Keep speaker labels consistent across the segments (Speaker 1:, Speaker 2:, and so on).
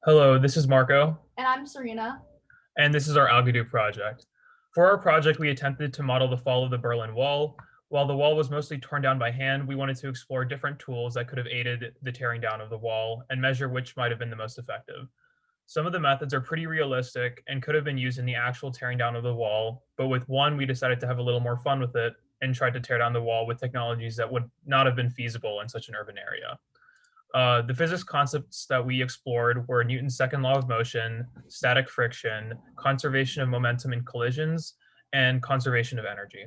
Speaker 1: Hello, this is Marco,
Speaker 2: And I'm Serena.
Speaker 1: and this is our Algodoo project. For our project, we attempted to model the fall of the Berlin Wall. While the wall was mostly torn down by hand, we wanted to explore different tools that could have aided the tearing down of the wall and measure which might have been the most effective. Some of the methods are pretty realistic and could have been used in the actual tearing down of the wall, but with one, we decided to have a little more fun with it and tried to tear down the wall with technologies that would not have been feasible in such an urban area. The physics concepts that we explored were Newton's second law of motion, static friction, conservation of momentum in collisions, and conservation of energy.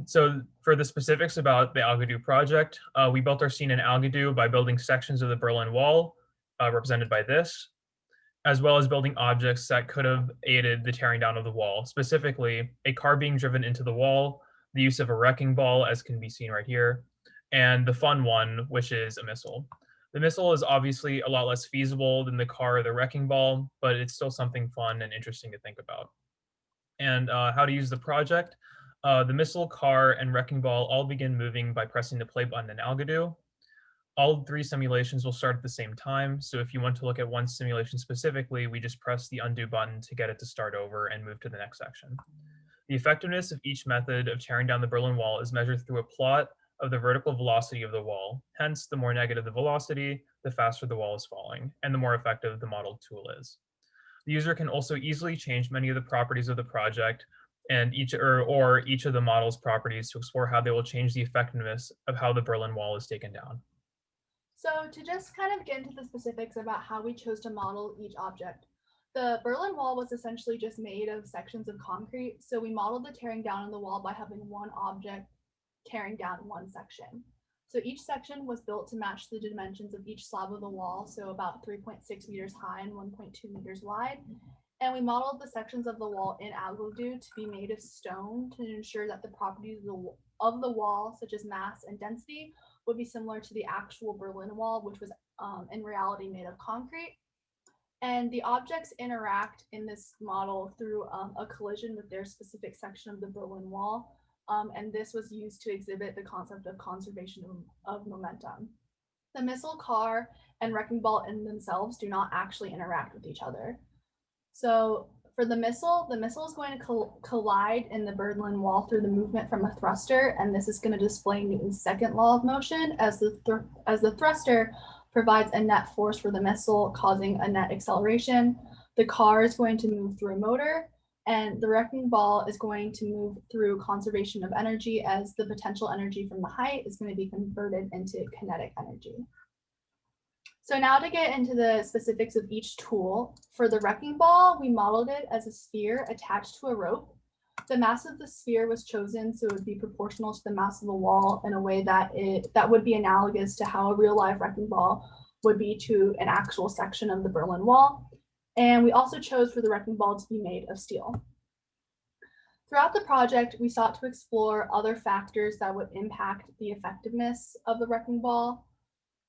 Speaker 1: So for the specifics about the Algodoo project, we built our scene in Algodoo by building sections of the Berlin Wall, represented by this, as well as building objects that could have aided the tearing down of the wall, specifically a car being driven into the wall, the use of a wrecking ball, as can be seen right here, and the fun one, which is a missile. The missile is obviously a lot less feasible than the car or the wrecking ball, but it's still something fun and interesting to think about. And how to use the project. The missile, car, and wrecking ball all begin moving by pressing the play button in Algodoo. All three simulations will start at the same time, so if you want to look at one simulation specifically, we just press the undo button to get it to start over and move to the next section. The effectiveness of each method of tearing down the Berlin Wall is measured through a plot of the vertical velocity of the wall. Hence, the more negative the velocity, the faster the wall is falling, and the more effective the modeled tool is. The user can also easily change many of the properties of the project and each of the model's properties to explore how they will change the effectiveness of how the Berlin Wall is taken down.
Speaker 2: So to just kind of get into the specifics about how we chose to model each object, the Berlin Wall was essentially just made of sections of concrete. So we modeled the tearing down of the wall by having one object tearing down one section. So each section was built to match the dimensions of each slab of the wall, so about 3.6 meters high and 1.2 meters wide. And we modeled the sections of the wall in Algodoo to be made of stone to ensure that the properties of the wall, such as mass and density, would be similar to the actual Berlin Wall, which was in reality made of concrete. And the objects interact in this model through a collision with their specific section of the Berlin Wall. And this was used to exhibit the concept of conservation of momentum. The missile, car, and wrecking ball in themselves do not actually interact with each other. So for the missile is going to collide in the Berlin Wall through the movement from a thruster, and this is going to display Newton's second law of motion as the thruster provides a net force for the missile, causing a net acceleration. The car is going to move through a motor, and the wrecking ball is going to move through conservation of energy, as the potential energy from the height is going to be converted into kinetic energy. So now to get into the specifics of each tool, for the wrecking ball, we modeled it as a sphere attached to a rope. The mass of the sphere was chosen so it would be proportional to the mass of the wall in a way that would be analogous to how a real live wrecking ball would be to an actual section of the Berlin Wall. And we also chose for the wrecking ball to be made of steel. Throughout the project, we sought to explore other factors that would impact the effectiveness of the wrecking ball.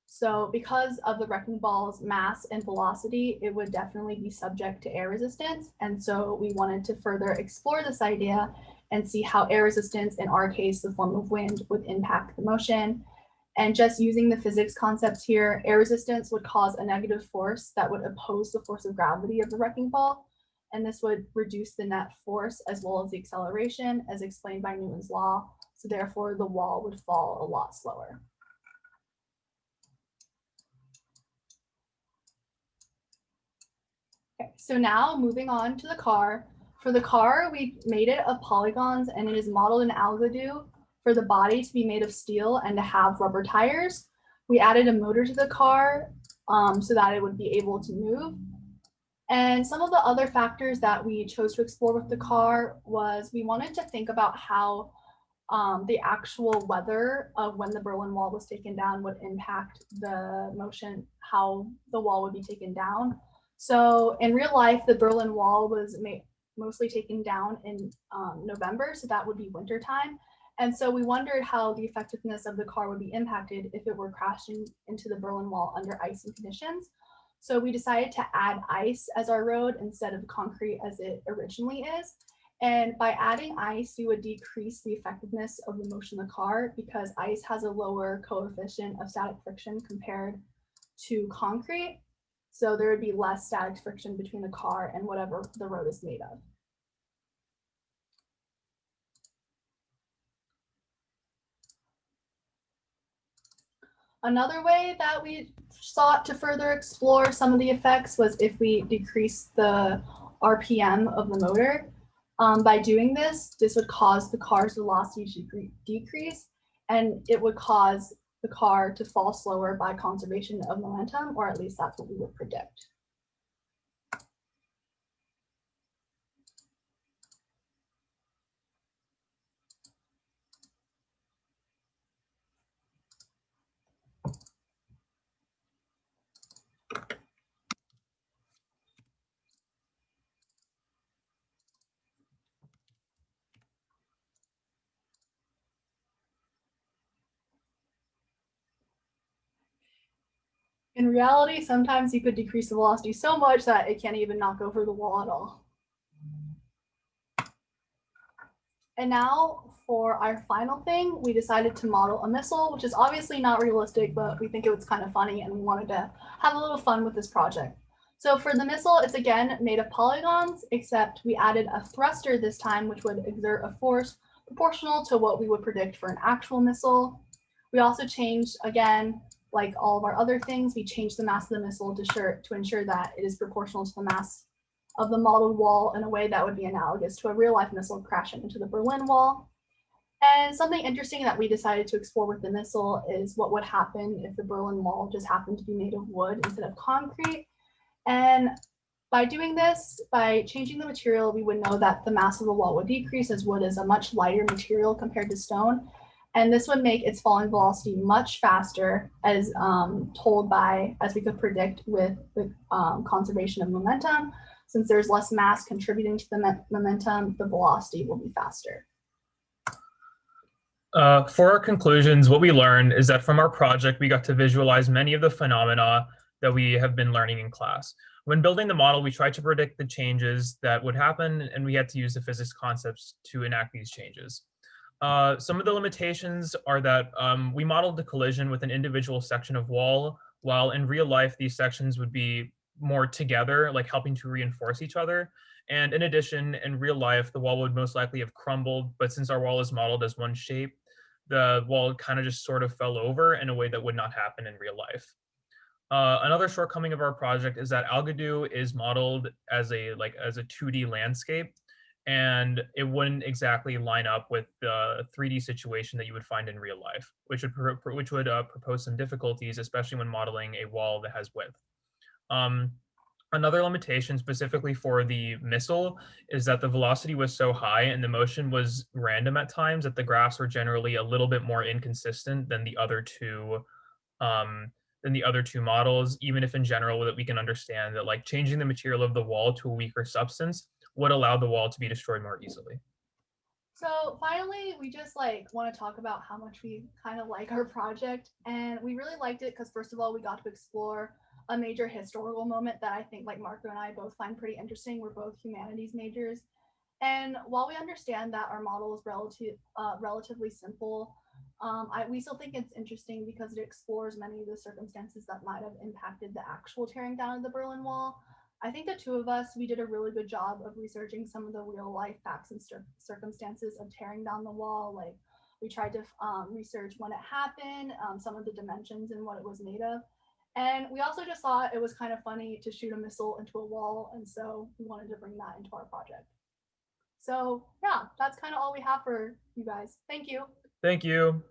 Speaker 2: So because of the wrecking ball's mass and velocity, it would definitely be subject to air resistance. And so we wanted to further explore this idea and see how air resistance, in our case, the form of wind, would impact the motion. And just using the physics concepts here, air resistance would cause a negative force that would oppose the force of gravity of the wrecking ball. And this would reduce the net force as well as the acceleration, as explained by Newton's law. So therefore, the wall would fall a lot slower. Okay, so now moving on to the car. For the car, we made it of polygons, and it is modeled in Algodoo for the body to be made of steel and to have rubber tires. We added a motor to the car so that it would be able to move. And some of the other factors that we chose to explore with the car was we wanted to think about how the actual weather of when the Berlin Wall was taken down would impact the motion, how the wall would be taken down. So in real life, the Berlin Wall was mostly taken down in November, so that would be winter time. And so we wondered how the effectiveness of the car would be impacted if it were crashing into the Berlin Wall under icy conditions. So we decided to add ice as our road instead of concrete as it originally is. And by adding ice, we would decrease the effectiveness of the motion of the car because ice has a lower coefficient of static friction compared to concrete. So there would be less static friction between the car and whatever the road is made of. Another way that we sought to further explore some of the effects was if we decrease the RPM of the motor. By doing this, this would cause the car's velocity to decrease, and it would cause the car to fall slower by conservation of momentum, or at least that's what we would predict. In reality, sometimes you could decrease the velocity so much that it can't even knock over the wall at all. And now for our final thing, we decided to model a missile, which is obviously not realistic, but we think it was kind of funny and we wanted to have a little fun with this project. So for the missile, it's again made of polygons, except we added a thruster this time, which would exert a force proportional to what we would predict for an actual missile. We also changed, again, like all of our other things, we changed the mass of the missile to ensure that it is proportional to the mass of the modeled wall in a way that would be analogous to a real life missile crashing into the Berlin Wall. And something interesting that we decided to explore with the missile is what would happen if the Berlin Wall just happened to be made of wood instead of concrete. And by doing this, by changing the material, we would know that the mass of the wall would decrease, as wood is a much lighter material compared to stone. And this would make its falling velocity much faster, as as we could predict with the conservation of momentum. Since there's less mass contributing to the momentum, the velocity will be faster.
Speaker 1: For our conclusions, what we learned is that from our project, we got to visualize many of the phenomena that we have been learning in class. When building the model, we tried to predict the changes that would happen, and we had to use the physics concepts to enact these changes. Some of the limitations are that we modeled the collision with an individual section of wall, while in real life, these sections would be more together, like helping to reinforce each other. And in addition, in real life, the wall would most likely have crumbled, but since our wall is modeled as one shape, the wall kind of just sort of fell over in a way that would not happen in real life. Another shortcoming of our project is that Algodoo is modeled as a 2D landscape, and it wouldn't exactly line up with the 3D situation that you would find in real life, which would propose some difficulties, especially when modeling a wall that has width. Another limitation specifically for the missile is that the velocity was so high and the motion was random at times that the graphs were generally a little bit more inconsistent than the other two models, even if in general that we can understand that like changing the material of the wall to a weaker substance would allow the wall to be destroyed more easily.
Speaker 2: So finally, we just want to talk about how much we kind of like our project. And we really liked it because first of all, we got to explore a major historical moment that I think like Marco and I both find pretty interesting. We're both humanities majors. And while we understand that our model is relatively simple, we still think it's interesting because it explores many of the circumstances that might have impacted the actual tearing down of the Berlin Wall. I think the two of us, we did a really good job of researching some of the real life facts and circumstances of tearing down the wall. Like we tried to research when it happened, some of the dimensions and what it was made of. And we also just thought it was kind of funny to shoot a missile into a wall. And so we wanted to bring that into our project. So yeah, that's kind of all we have for you guys. Thank you.
Speaker 1: Thank you.